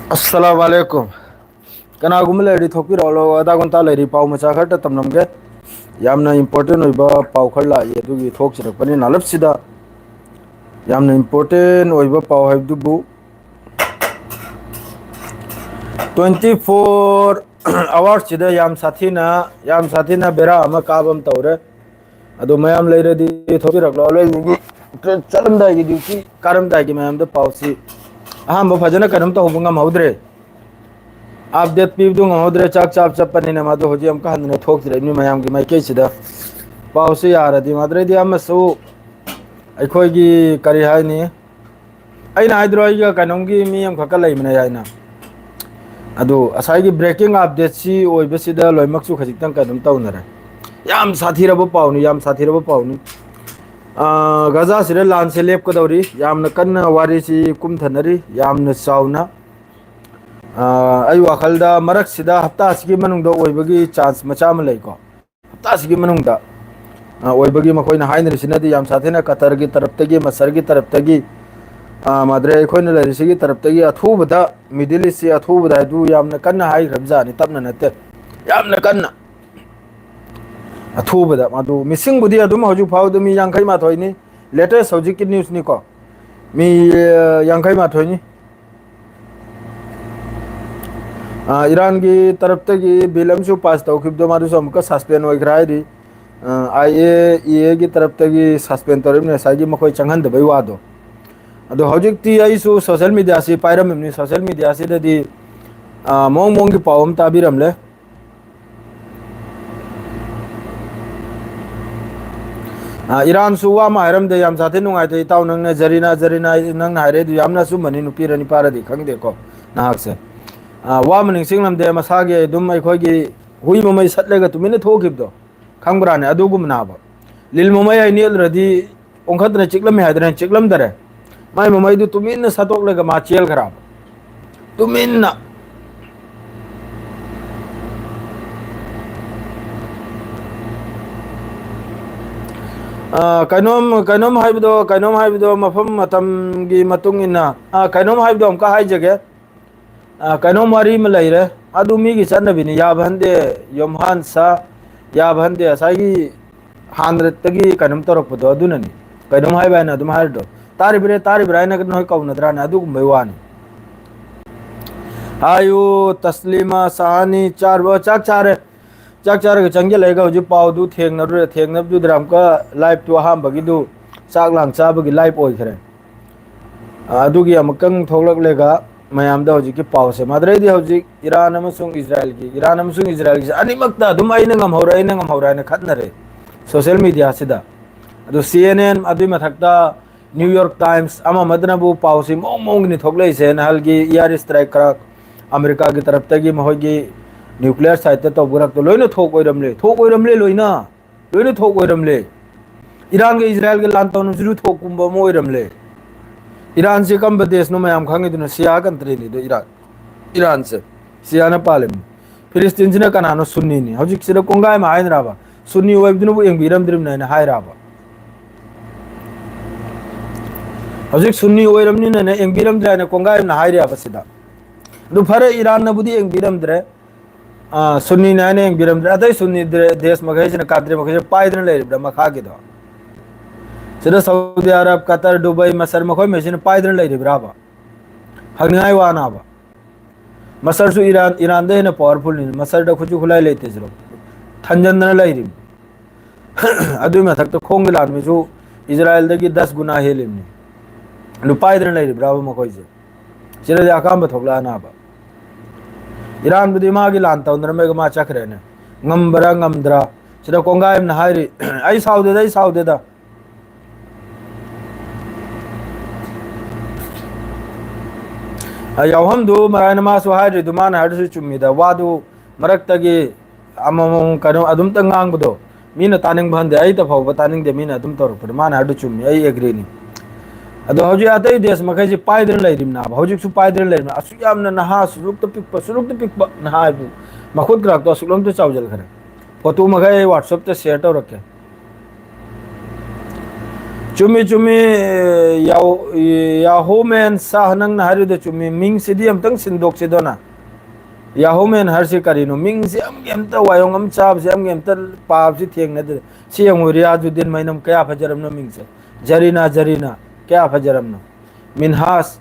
अस्सलाम वालेकुम कनागुम लेरी थोपी रोलो आधा घंटा लेरी पाव मचा खट तमनमगे यामना इम्पोर्टेंट ओइबा पाव खर ला ये दुगी थोक चिरकपनि नालब सिदा यामना इम्पोर्टेंट ओइबा पाव हाइबदुबु 24 आवर्स चिदा याम साथीना बेरा अमा काबम तौरे अदो मयाम लेरदी थोपी रखलो लेगी चलमदाई की ड्यूटी करमदाई की मयाम द पावसी अहम फजना कदम तो होबंगा मौद्रे update पीबदु ngomodre chak chap chapani na madu hoji am kan ne thok dire ni mayam gi mai ke sida pause yara di madre di am su akhoi gi kari hai ni aina hydro ga kanong gi mi am khaka lai mena yaina adu asai gi breaking update si oi be sida loimak su khajik tang kadum taunare yam sathi rabo pauni yam sathi rabo pauni gaza sire lan se lep ko dawri yam na kan wari si kum thanari yam na sauna आई वाखलदा मरक सिदा हफ्ता सिगी मनुंगदा ओइबगी chance मचा म लैको हफ्ता सिगी मनुंगदा ओइबगी मखोइना हाइनरि सिनदि याम साथेना Qatar की तरफ तगी मसर की तरफ तगी Madre खोइना लरिसिगी तरफ तगी अथुबदा मिडिल ईस्ट से अथुबदा दु यामना कन्ना हाइ रबजानि तबना नते यामना कन्ना अथुबदा मादु मिसिंग बुदि अदुम हजु फावदु मी यांखै माथोइनि लेटेस्ट हजु की न्यूज़ नि को मी यांखै माथोइनि ईरान की तरफ तक बिल पास तौखिबदो मादु अमुक सस्पेंड होइग्राइरि IAEA की तरफ तक सस्पेंड तौरिबने साइगी मखोय चंगहनदबै वादो अदो हौजिकति आइसु सोशल मीडिया से पाइरमनि सोशल मीडिया से ददि मोंग मोंग की पावम ताबिरमले ईरान सुवा मायरम दे याम साथे नुंगाइते ताव नंगने जरीना नंग हाइरे दु यामना सुमनि नुपि रनि पारदि खंगदेको नाहक से वा मनिंग सिंगलमदे मसागे दुम अखोगी हुई ममई सटलेगा तुमिने थोखिबदो खंगब्राने अदुगुम नाबा लिल ममई आइनिल रदी ओंखतने चिकलम हाइदरे चिकलम दरे माय ममई दु तुमिने सतोकलेगा मा चेल खराब तुमिन्ना कनोम हाइबदो मफम मतम गी मतुंग इना कनोम हाइबदो हमका हाइजगे कनोम वारी में लेरे अदु मी की चनबिनी याबहंदे यमहान सा याबहंदे असागी हानरतगी कनम तोरपदो अदुननी कनोम हाइबाना अदुम हाइदो तारिब्रे न नोय कौनद्राने अदु गुंबै वानी आयु तस्लीमा सहानी चार व चाक चार के चंगे लेगा हजु पावदु थेंगनबदु द्राम का लाइव तो हाम बगिदु चाक लांग चाबगी लाइव ओइखरे अदुगी अमकंग थोलक लेगा मयामदा हजिक पावसे माद्रेदी हजिक ईरान अमसुंग इजराइल की अनिमक्ता दुम आइना ngam खतनरे सोशल मीडिया सिदा अदु CNN अदु मथक्ता न्यूयॉर्क टाइम्स अमा मदनबु पावसे मोंग नि थोकलेसे नहलगी एयर स्ट्राइक करा अमेरिका की तरफ तगी महोगी न्यूक्लियर साइट तो बुरक तो लोइनो थोक ओइरमले लोइना थोक ओइरमले ईरान के इजराइल के लान तौन जुरु थोक कुंबो मोइरमले ईरान से कम देश नो मैम खांगे दुन सिया कंट्री नि दो ईरान से सिया न पाले फिलिस्तीन से कनानो सुन्नी नि हजिक से कोंगाय मा हाइन राबा सुन्नी वेब दुनु एंबिरम द्रिम न हाय राबा हजिक सुन्नी ओइरम नि न एंबिरम द्राय न कोंगाय न हाय राबा सिदा दु फरे ईरान न बुदी एंबिरम द्रे सुन्नी न एंबिरम द्रे अतै सुन्नी देश मगे से काद्रे मगे पाइद्र ले मखा के दो सिदा सऊदी अरब कतर दुबई मसर मखोय मेसिन पाइद्र लेरिब्राबा हंगनाय वानाबा मसर सु ईरान दे न पावरफुल नि मसर द खुजु खुलाय लेते जरो थंजन न लेरिम अदु में थक तो खोंग लान में जो इजराइल दगी 10 गुना हेलिम नि पाइद्र लेरिब्राबा मखोय जे सिदा दे अकाम बथोगला नाबा ईरान बुदी मागी लान तौंदर में मा चखरे ने ngambra ngamdra सिदा कोंगायम न हायरि आई साउदे दा यावहम दु मरायन मासु हायरि दुमान हायरसु चुम्मीदा वादु मरक्तगी अमम कनो अदुम त ngangbdo मीना तानिंग भंदे आई त फाव तानिंग दे मीना अदुम तोरपद मान हायरदु चुम्मी आई एग्री नि अदो हजि अतै देश मखै जि पाइद्र लैरिम ना हजिक सु पाइद्र लैरिम असु यामना नहा सुरुक त पिक नहाबु मखुद ग्राक तो सुलम तो चावजल खरे फोटो मखै WhatsApp ते शेयर तो रखे चुमी चुमी याहोमेन सा नंग ना हरिद चुमी मिंग सिदी अमतंग सिंदोक सिदोना याहोमेन हर से करिनो मिंग से अमता वायोंग अम चाब से अमता पाप से थेंग न से यंग रियाजुद्दीन मैनम क्या फजरम न मिंग से जरीना जरीना क्या फजरम न मिनहास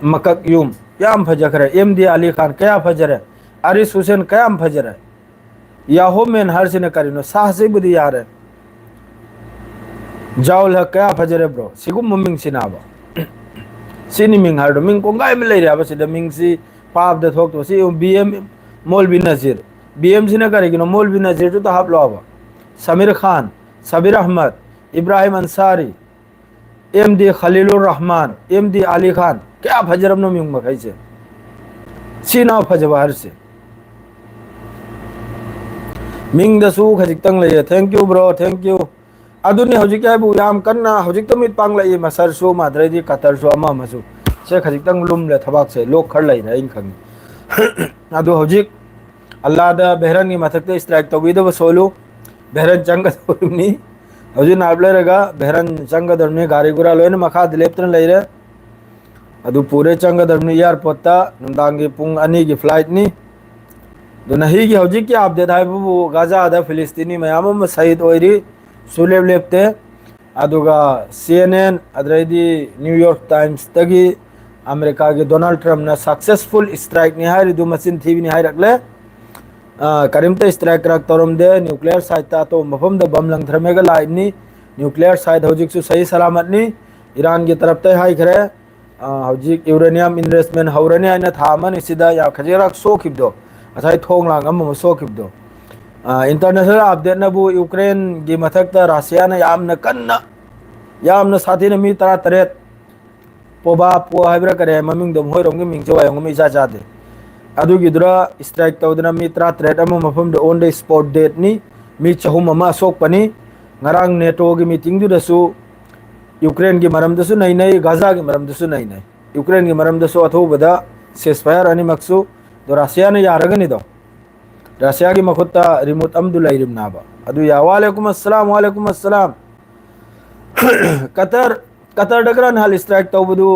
मकक यूम क्या फजर है एमडी अली खान क्या फजर है आरिस हुसैन क्या फजर है याहोमेन हर से न करिनो साह से बुदी यार है जाउल है क्या फजर है ब्रो सिगुम मिंग सिनाबा सिनी मिंग हर मिंग को गाय में ले रहा बस मिंग सी पाप द थोक तो सी बीएम मौलवी नजीर बीएम सी न करेगी नो मौलवी नजीर तो हाफ लो आवा समीर खान सबीर अहमद इब्राहिम अंसारी एमडी खलीलुर रहमान एमडी अली खान क्या फजरम नो मिंग मखाई से सीना फजवा हर से मिंग दसू खजिक तंग ले thank you bro thank you अदुनी हजिक याबु याम कन्ना हजिक तो मित पांग लई मसर सो माद्रेदी कतर सो अमा मसु से खजिक तंग लुम ले थबाक से लोक खड़ लई इन खंग अदु हजिक अल्लाह दा बहरन की मथकते स्ट्राइक तो विदो सोलु बहरन चंग तोनी हजि नाबले रगा बहरन चंग दरने गारी गुरा लोइन मखा दिलेप्तन लई रे अदु पूरे चंग दरने एयरपोर्ट ता नंदांगी पुंग अनि की फ्लाइट नी दो नहीं की हजिक की आप दे दाई बु गाजा दा फिलिस्तीनी मयाम शहीद ओइरी सुलेब लेप्ते अदुगा CNN अदरैदी न्यूयॉर्क टाइम्स तगी अमेरिका के डोनाल्ड ट्रम्प ना सक्सेसफुल स्ट्राइक नि हारि दु मसिन थीबी नि हाइरकले करीमते स्ट्राइक रक तोरम दे न्यूक्लियर साइट ता तो मफम द बम लंग थरमेगा लाइनी न्यूक्लियर साइट हौजिक सु सही सलामत नि ईरान की तरफ ते हाइ खरे हौजिक यूरेनियम इन्वेस्टमेंट हौरने आइना थामन इसिदा या खजेरक सोखिबदो अथाइ थोंगलांग अम सोखिबदो इंटरनेशनल अपडेट नबु यूक्रेन की मथक रशिया ने यामन साथी ने मी तरा तरेत पोबा पो हाइब्रा करे ममिंग दम होय रोंगे मिंग जवाय होंगे इसा चाते अदु गिदरा स्ट्राइक तौदना मी तरा तरेत अम मफम द ऑन द स्पॉट डेट नि मी चहुम अमा सोक पनी ngarang नेटो की मीटिंग दु दसु यूक्रेन की मरम दसु नहीं नहीं गाजा की मरम दसु नहीं नहीं यूक्रेन की मरम दसु अथो बदा सेसफायर अनि मक्सु तो रशिया ने यारगनी दो रशिया की मखुत्ता रिमोट अमदुल्लाहिम नाबा अदु या वालेकुम अस्सलाम कतर डगरन हाल स्ट्राइक तौबदु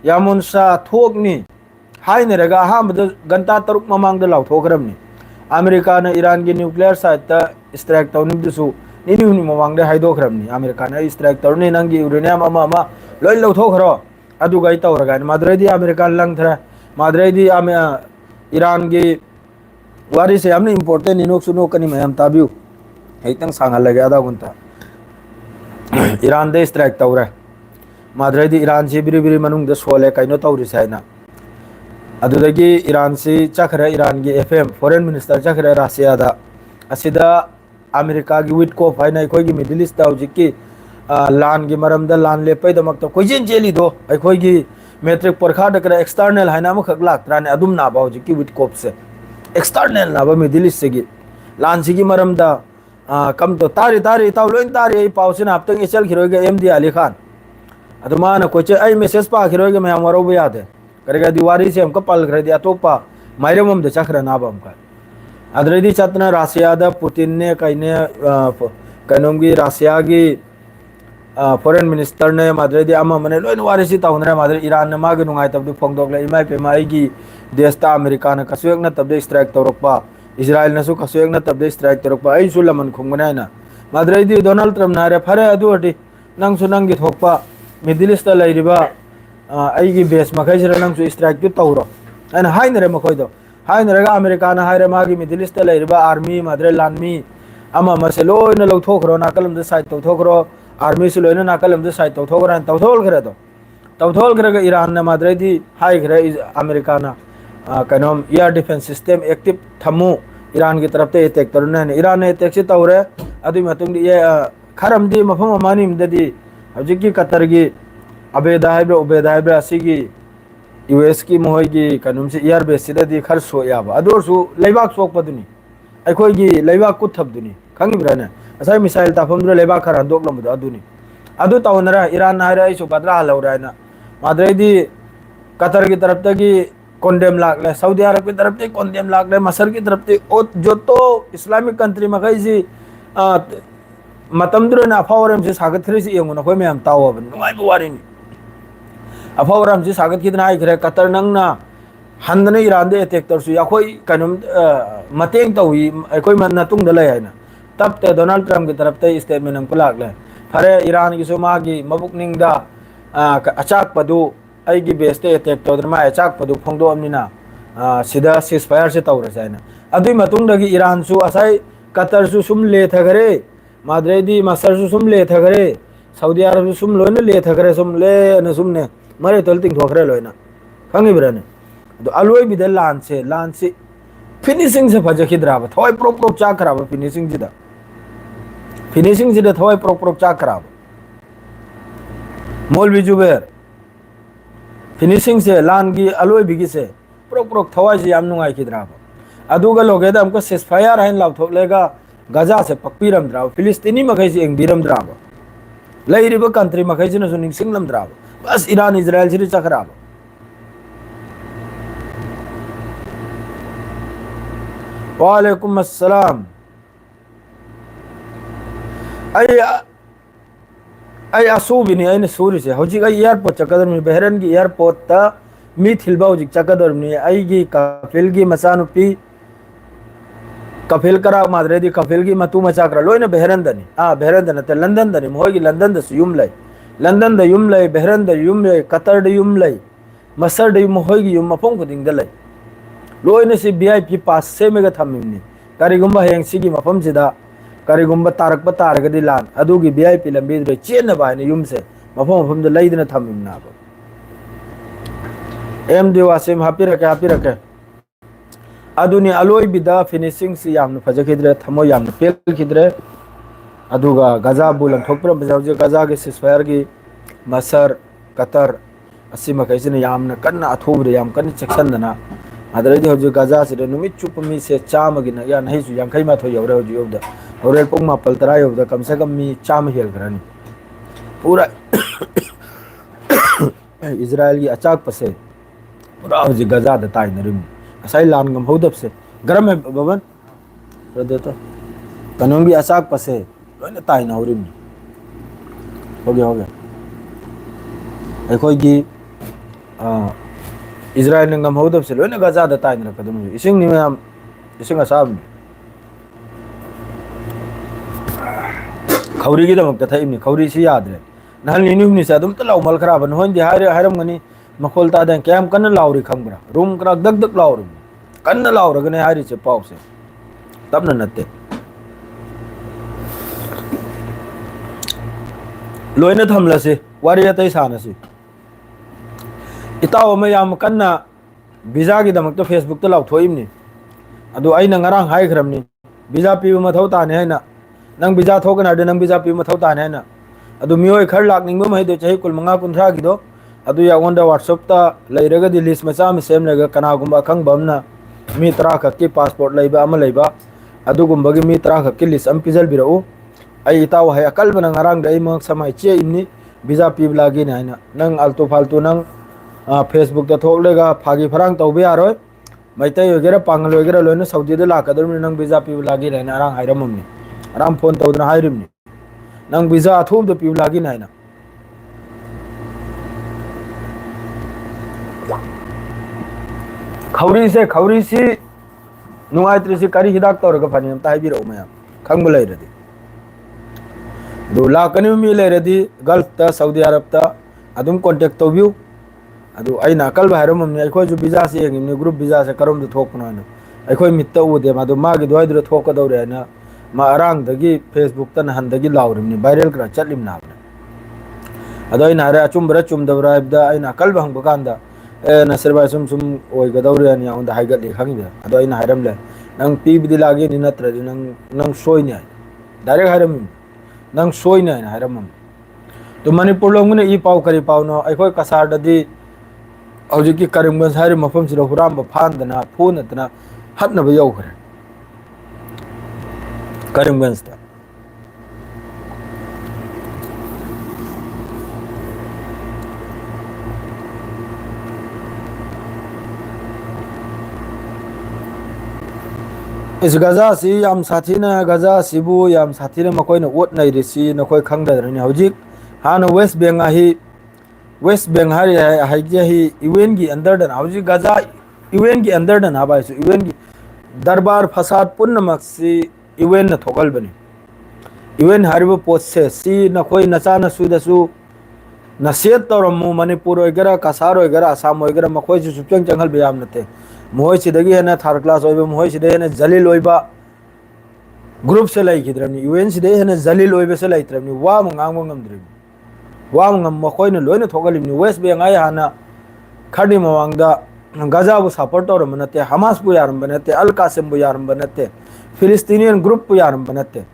यामुन सा थोकनी हाइने रगा हम गंता तरुक ममांग द लाव थोकरमनी अमेरिका ने ईरान की न्यूक्लियर साइट ता स्ट्राइक तौनिम दुसु निनि ममांग दे हाइदोखरमनी अमेरिका ने स्ट्राइक तौरनी नंगी यूरेनियम अमा लोय लव थोखरो अदु गाइ तौरगा माद्रेदी अमेरिका लंग थरा माद्रेदी ईरान की वारी से हमने इम्पोर्टेंट इनोक सुनो कनी मैम ताबिउ एकदम सांगा लगे आधा गुंता ईरान दे स्ट्राइक तौरे माद्रेदी ईरान से बिरी बिरी मनुंग दे सोले काइनो तौरी साइना अदुदगी ईरान से चखरे ईरान की एफएम फॉरेन मिनिस्टर चखरे रशिया दा असिदा अमेरिका की विटको फाइना कोई की मिडिल ईस्ट हौजिक की लान की मरम द लान लेपै दमक तो कोइजेन जेली दो अखोई की मैट्रिक परीक्षा दकरा एक्सटर्नल हाइना मखक लाक्त्राने अदुम ना हौजिक की विटकोप से एक्सटर्नल ना मिडिल ईस्ट से लान से मरम दा कम तो तारी ताउ लोइन तारी पाउसिन हफ्तंग चल खिरोगे MD Ali Khan अदुमान Koche I message पा खिरोगे मैं हमारो याद है करेगा दीवारी से हमको पल कर दिया तोपा मायरम दे चखरा नाब हमका अदरेदी चतना रशिया दा पुतिन ने कइने कनोंगी रशिया की फॉरेन मिनिस्टर ने माद्रेदी अमा मने लोइन वारिसी ताउनरे माद्रे ईरान ने मागे नुंगाय तब फोंगदोक ले इमाय पे माई की देशता अमेरिका ने कसुयक न तब स्ट्राइक तौरपा इजराइल नसु कसुयक न तब स्ट्राइक तौरपा आई सुलमन खुंगनायना माद्रेदी डोनाल्ड ट्रम्प नारे फरे अदुअटी नंगसु नंगी थोकपा मिडिल ईस्ट लैरिबा आई बेस मखैसर नंगसु स्ट्राइक तो तौरो अना हाइनरे मखोइदो हाइनरेगा अमेरिका ना हाइरे मागी मिडिल ईस्ट लैरिबा आर्मी माद्रे लानमी अमा मसे लोइन लौथोखरो नाकलम दे साइड तौथोखरो आर्मी से लोइन नाकलम दे साइड तौथोखरो तौथोल करे तो तौथोल करे ईरान ने माद्रेदी हाइ करे अमेरिका ना कनोम एयर डिफेंस सिस्टम एक्टिव थमु ईरान की तरफ से अटैक तौरने ईरान ने अटैक से तौरे अदु मतुंग ये खरमदी मफम अमानी मददी हजिकी कतर की उबेदाइब असिगी यूएस की मोहई की कनोम से एयर बेस सिददी खर सोयाबा अदोरसु लेबाक सोकपदुनी अखोई की लेबाक कुथबदुनी खंगिब्राने असai मिसाइल ताफमद्र लेबाक खर हंदोकलमदु अदुनी अदु तौनरा ईरान हारे आइसु बदला हलौरायना माद्रेदी कतर की तरफ तकी कॉन्डेम लागले सऊदी अरब की तरफ से कॉन्डेम लागले मसर की तरफ से और जो तो इस्लामिक कंट्री में कई सी मतमदुरना अफावरम से सागत खरेसी यंगुना कोई मैम तावबन नुंगाइबो वारिनी अफावरम से सागत किदना आइखरे कतर नंगना हंदने इरान दे अटैक तरसु याखोई कनुम मतेंग तौई अखोई मन तुंग दले हैना तब ते डोनाल्ड ट्रम्प की तरफ ते स्टेटमेंट नंग पुलाक ले फरे ईरान की सुमागी मबुकनिंगदा अचाक पदु आइगी बेस्ते अटैक तौदरमा अचाक पदु फोंदो अमनिना सिदा सीजफायर से तौर जायना अदुई मतुंगदगी ईरान सु असाई कतर सु सुम ले थगरे माद्रेदी मसर सु सुम ले थगरे सऊदी अरब सु सुम लोने ले थगरे सुम ले न सुमने मरे तोल तिंग थोखरे लोइना खंगी बिरने तो अलोई बिदे लान से फिनिशिंग से फजखिद्राब थोय प्रोप प्रोप चा खराब फिनिशिंग जिदा थोय प्रोप प्रोप चा खराब मौलवी जुबैर फिनिशिंग से लान की अलोई बिगी से प्रोप प्रोप थोय से याम नुंगाई खिद्राब अदुगा लोगेदा हमको सिजफायर हाइन लाउथोकलेगा गजा से पक्पीरमद्राब फिलिस्तीनी मखै से एंगबीरमद्राब लैरिबा कंट्री मखै से निंगसिंगलमद्राब बस ईरान इजराइल से चखराब वालेकुम अस्सलाम आई असुबिनी आई सूरी से हजिक एयरपोर्ट चकदरमी बहरन की एयरपोर्ट मी थिलबा हजिक चकदरमी आई कफिल की मचानुपी कफिल करा माद्रेदी कफिल की मतु मचाकरा लोइना बहरनदनी बहरनदन ते लंदनदनी मोगी लंदन दस युम लई लंदन द युम लई बहरन द युम लई कतर द युम लई मसर द मोगी युम मफों खुदिंग द लई लोइना से वीआईपी पास से मेगा थमिमनी करिगुंबा हेंग सिगी मफम सिदा करिगुंबा तारकबा तारगदी लान अदुगी वीआईपी लंबी दे चेन बायने युम से मफम मफम द लईदना थमिमना बो एम दी वासिम हापी रखे अदुनी अलोई बिदा फिनिशिंग से यामन फजखिद्रे थमो यामन पेलखिद्रे अदुगा गजा बुलन थोकप्र बजावजे गजा के सिजफायर की मसर कतर असीम कैसे यामन कन्ना अथोबरे याम कन्ना चेक्सनना अदरदी हजु गजा से नुमित चुपमी से चामगी न या नहीं सु यांखै माथो यौरे हजु योबदा होरेल पुंग मापल तरा योबदा कम से कम मी चाम हेल ग्रनी पूरा इजराइल की अचाक पसे पूरा हजु गजा द ताई नरिम असai लान गम होदब से गरम है बबन देता कनों की अचाक पसे लोने ताई ना होरिम हो गया अखोई की इजराइल नंगम होदब से लोने गजा द ताई न कदम इसिंग नि मैम इसिंग असाब खौरी की दमक तथा इमनी खौरी सी याद रे नहल निनुमनी से अदम तलाव मल खराबन होन दि हारम गनी मखोल तादे कैम कन्न लाउरी खंगरा रूम करा दग दग लाउरी कन्न लाउरगने हारी से पाव से तब न नते लोइने थमलसे वारी अतै सानसे इताव में याम कन्ना वीजा की दमक तो फेसबुक तो लाउथोइमनी अदु आई नंगरांग हाई खरमनी वीजा पीबो मथौ ताने हैना नंग वीजा थोकना दे नंग वीजा पीबो मथौ ताने हैना अदु मियोय खर लाकनिंग में दे चाहि कुल मंगा कुंथरा की दो अदु या ओंडा व्हाट्सएप ता लैरगदी लिस्ट मचा में सेम लगा कनागुंबा खंगबमना मी तरा खक्की पासपोर्ट लैबा अम लैबा अदुगुंबगी मी तरा खक्की लिस्ट अम पिजल बिरउ आई इताव है अकल बन ngarang dai mak samai che imni visa pib lagi na na nang alto faltu nang facebook ta thok lega phagi farang tau be aroi mai tai ogera pangal ogera loina saudi da la kadar nang visa pib lagi na arang hairam ni aram phone tau na hairim ni nang visa athum da pib lagi na na खौरी से नुआइत्री से करी हिदाक तौर का funny हम ताई बिरो मैं खंग लई रदी दो लाकनी मी लई रदी गल्फ ता सऊदी अरब ता अदुम कांटेक्ट तौबिउ अदु आइना कल बाहरम हमने अखोय जो वीजा से यंगिमने ग्रुप वीजा से करम द थोकना न अखोय मित्त उदे मा दो मागी दोइद्र थोक दौरे ना मा अरांग दगी फेसबुक ता नहन दगी लाउरिमनी वायरल करा चलिम ना अदो आइना रे अचुमबरा चुमदबरा इबदा आइना कल बहंग बकांदा नसरबा सुम ओइगदौरे नि आउंदा हाइगली खंगिदा अदो आइना हाइरम ले नंग पीबदी लागे नि नत्र नंग सोइने डायरेक्ट हाइरम नंग सोइने हाइरम तो मणिपुर लोंगने ई पाव करी पाव नो अखोय कसार ददी हौजिकी करीमगंज हाइर मफम सिरो हुराम फानदना फूनतना हटनबा यौखरे करीमगंज ता इस गजा सी याम साथी ना गजा सिबु याम साथी ने मकोई ने वोट नहीं रिसी न कोई खंग दर ने हौजिक हान वेस्ट बेंग ही वेस्ट बेंग हारी है जे ही यूएन की अंदर दन हौजिक गजा यूएन की अंदर दन हाबा सु यूएन की दरबार फसाद पुन्न मक्सी यूएन न थोगल बनी यूएन हारिबो पोसे सी न कोई नचा न सुदसु नसेत तौरमु मणिपुर ओइगरा कासार ओइगरा आसाम ओइगरा मखोई सु सुचंग चंगल बियाम नते मोय सिदगी है ना थर्ड क्लास ओइबे मोय सिदे है ना जलील ओइबा ग्रुप से लाई खिद्रमनी यूएन सिदे है ना जलील ओइबे से लाई त्रमनी वा मंगांगो ngamdrim वा मंगम मखोई ने लोइने थोगलिमनी वेस्ट बेंग आय हाना खडी मवांगदा गजा बु सपोर्ट तौरम नते हमास बु यारम बनते अल कासिम बु यारम बनते फिलिस्तीनियन ग्रुप बु यारम बनते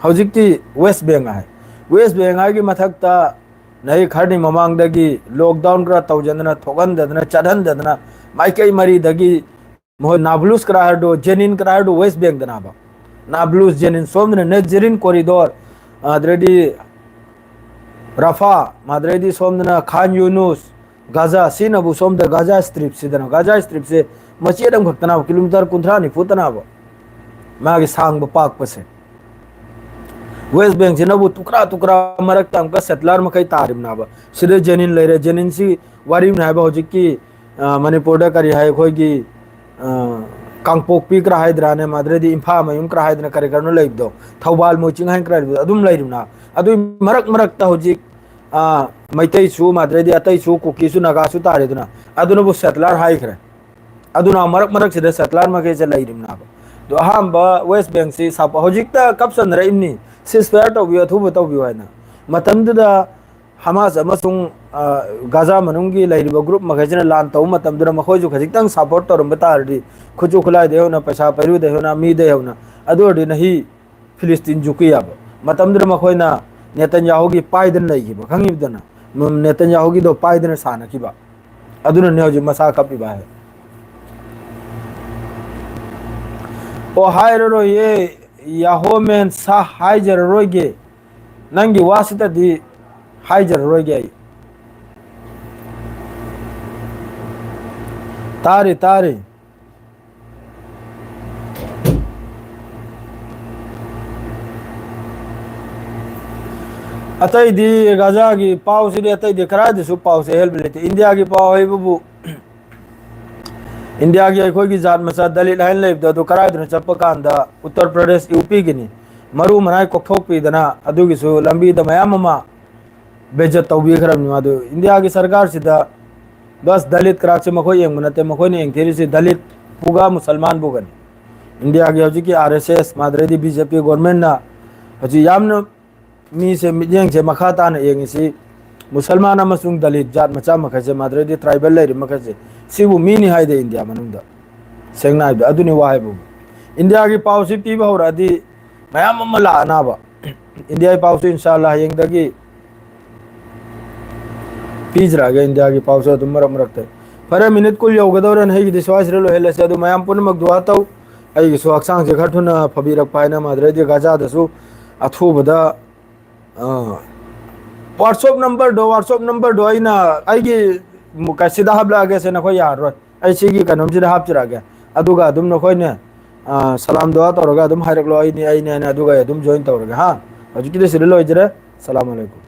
हौजिकती वेस्ट बेंग है वेस्ट बेंग की मथकता नहीं खड़ी ममांगदगी लॉकडाउन करा तौजंदना थोगंदना चढ़ंदना माइकई मरीदगी मोह नाब्लूस कराडो जेनिन कराडो वेस्ट बेंग दनाबा नाब्लूस जेनिन सोमने नेजरिन कॉरिडोर अदरेडी रफा मादरेडी सोमना खान यूनुस गाजा सीनबु सोमदा गाजा स्ट्रिप सिदना गाजा स्ट्रिप से मचेदम खतना किलोमीटर 30 निफुतना मागे सांग पाक पसे वेस्ट बेंग से नबु टुकरा टुकरा मरक तमका सेटलर मखै तारिम नाबा सिदे जेनिन लेरे जेनिन सी वारिम नाबा होजिकी मणिपुर करी है खोगी कांगपोकपी करा हैदराने मादरेदी इम्फा मयुम करा हैदना करे करनो लेबदो थौबाल मोचिंग हाइन करा अदुम लेरिमना अदु मरक मरक ता होजिक मैतै सु मादरेदी अतै सु कुकी सु नगा सु तारेदना अदुनो बु सेटलर हाई करे अदुना मरक मरक सिदे सेटलर मखै से लेरिमना दो अहम वेस्ट बेंग से साप होजिकता कपसन रइमनी सिस्फेयर तौबियो थुब तौबियो हैना मतमदुदा हमास अमसुंग गाजा मनुंगी लाइरिबो ग्रुप मखैजना लान तौ मतमदुदा मखोजु खजितंग सपोर्ट तौरम बतारदी खुजु खुलाय देहोना पैसा पैरु देहोना मी देहोना अदोडी नहीं फिलिस्तीन जुकियाब मतमदुदा मखोइना नेतन्याहु पाइदन लैगिबो खंगिबदना नेतन्याहु दो पाइदन सानकिबा अदुना नेहजु मसा कपिबा है ओ हायरो ये याहोमेन सा हाइजर रोगे नंगी वासिता दी हाइजर रोगे तारे तारे अतई दी गाजा की पाव से अतई दी करा दे सु पाव से हेल्प लेते इंडिया की पाव है बबू इंडिया की अखोई की जात मसा दलित हाइन लेबदा दो करा दन चप्पकांदा उत्तर प्रदेश यूपी की मरु मनाई कोथोक पीदना अदुगिसु लंबी द मयाममा बेजत तौबी खरम निवादो इंडिया की सरकार सिदा बस दलित कराचे मखोई यंग मनते मखोई ने थेरी से दलित पुगा मुसलमान बुगन इंडिया की हजि की आरएसएस मादरेदी बीजेपी गवर्नमेंट ना हजि यामन मी से मियंग से मखाता न यंगसी मुसलमान अमसुंग दलित जात मचा मखसे मादरेदी ट्राइबल लेरि मखसे सिबु मीनी हाइदे इंडिया मनुंदा सेंगना हाइदे अदुनि वाइबु इंडिया की पावसी पीबा होरादी मयाम अमला अनाबा इंडिया की पावसी इंशाल्लाह यंगदगी पीजरा गे इंडिया की पावसी तुम मरम रखते फरे मिनट कुल योगदौरन है कि दिसवास रेलो हेले से अदु मयाम पुनमक दुआ तौ आई सु हक्सांग से खठुना फबीरक पाइना मादरेदी गाजा दसु अथुबदा व्हाट्सएप नंबर दो आइना आइगी कैसिदा हाबलागे से नखो यार ऐसी कनम से हाबचरागे अदुगा अदुम नखोइने सलाम दुआ तौरगा अदुम हाइरकलो आइने आइने अदुगा अदुम जॉइन तौरगे हां हजु किदे सिरलो इजरे सलाम अलैकुम